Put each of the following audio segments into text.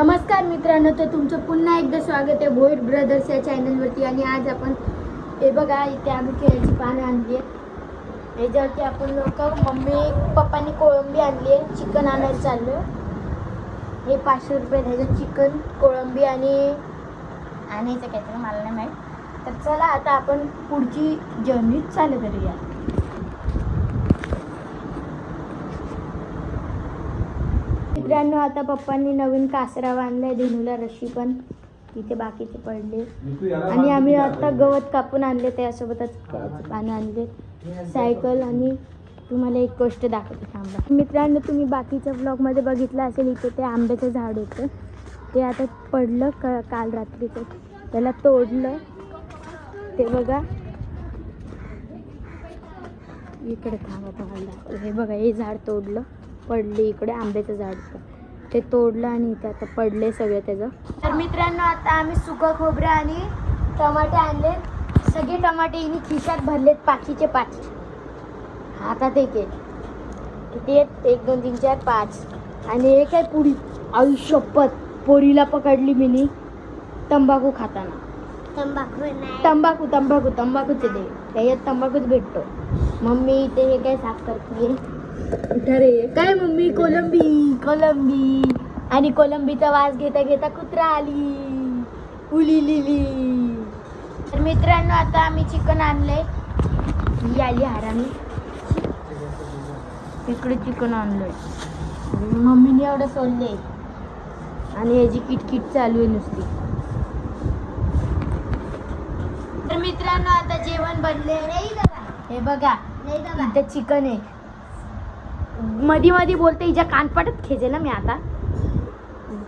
नमस्कार मित्रांनो, तर तुमचं पुन्हा एकदा स्वागत आहे भोईर ब्रदर्स या चॅनलवरती. आणि आज आपण हे बघा, इथे आम्ही केळीची पानं आणली आहेत. ह्याच्यावरती आपण लोक पप्पांनी कोळंबी आणली आहे. चिकन आणायला चाललो. हे 500 रुपये ह्याचं चिकन, कोळंबी आणि आणायचं काहीतरी मला नाही माहीत. तर चला आता आपण पुढची जर्नी चालू करूया. मित्रांनो, आता पप्पांनी नवीन कासरा बांधलाय. धेनूला रशी पण तिथे बाकीचे पडले. आणि आम्ही आता गवत कापून आणले, त्यासोबतच पानं आणले, सायकल. आणि तुम्हाला एक गोष्ट दाखवते, थांबा. मित्रांनो, तुम्ही बाकीच्या ब्लॉगमध्ये बघितलं असेल, इथे ते आंब्याचं झाड होतं, ते आता पडलं काल रात्रीचं. त्याला तोडलं, ते बघा इकडे. थांबा, तुम्हाला दाखवलं. हे बघा, हे झाड तोडलं, पडले इकडे. आंब्याचं झाड ते तोडलं आणि इथे आता पडले सगळं त्याचं. तर मित्रांनो, आता आम्ही सुकं खोबरं आणि टमाटे आणले. सगळे टमाटे हिने खिशात भरलेत, पाचीचे 5 हातात. एक किती आहेत? 1 2 3 4 5. आणि एक आहे पुडी. आयुष्यपत पोरीला पकडली मीनी तंबाखू खाताना. तंबाखूचे दे, त्याच्यात तंबाखूच भेटतो. मम्मी इथे हे काय साफ करते. रे काय मम्मी? कोलंबी. आणि कोलंबीचा वास घेता घेता कुत्रा आली, उली लिली. तर मित्रांनो, आता आम्ही चिकन आणलंय. ही आली हरामी. इकडे चिकन आणलंय. मम्मीने एवढं सोडले आणि ह्याची किटकिट चालू आहे नुसती. तर मित्रांनो, आता जेवण बनले. हे बघा, इथं चिकन आहे. मधी मधी बोलते, हिच्या कानपाटात खेचेल ना मी आता.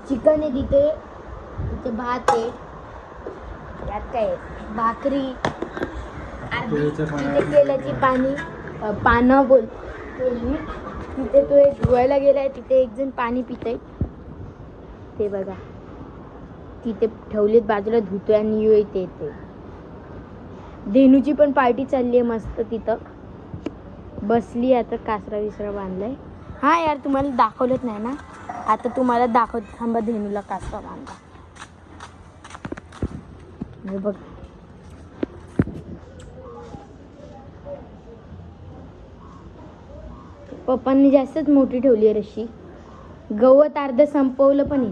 चिकन आहे तिथे भात आहे, यात काय भाकरी, तिथे तेलाची पानं बोलली. तिथे तो एक धुवायला गेलाय, तिथे एक जण पाणी पितय. ते बघा, तिथे ठेवलेत बाजूला, धुतोय आणि येते. धेनूची पण पार्टी चालली आहे मस्त. तिथं बसली. आता कासरा विसरा बांधलाय. हा यार, तुम्हाला दाखवलंच नाही ना, आता तुम्हाला दाखवते. थांबा, धेनूला कासरा बांधला. हे बघ, पप्पांनी जास्तच मोठी ठेवली आहे रशी. गवत अर्ध संपवलं पण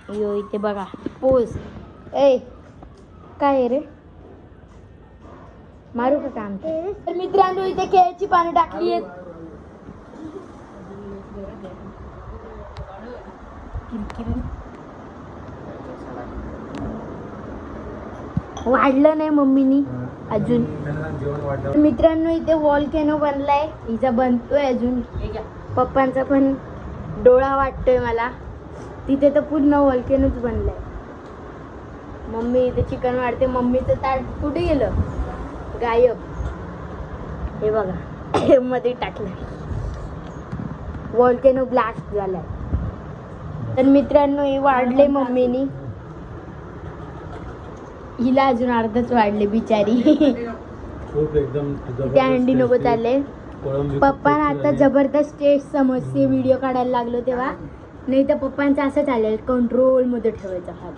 यो. इथे बघा पोस. काय रे, मारू का काम? तर मित्रांनो, इथे केळीची पानं टाकली आहेत. वाढलं नाही मम्मीनी अजून. मित्रांनो, इथे वॉल्केनो बनलाय. हिचा बनतोय अजून. पप्पांचा पण डोळा वाटतोय मला. तिथे तर पूर्ण वॉल्केनोच बनलाय. मम्मी इथे चिकन वाढते. मम्मीचं ताट कुठे गेलं? गायब. हे बघा, मध्ये टाकलं. वॉल्केनो ब्लास्ट झालाय. तर मित्रांनो, हे वाढले मम्मीनी. हिला अजून अर्धच वाढले बिचारी. त्या हंडी नको चालले. पप्पा आता जबरदस्त टेस्ट समजते व्हिडिओ काढायला लागलो तेव्हा. नाही तर पप्पांचं असं चालेल, कंट्रोल मध्ये ठेवायचा हात.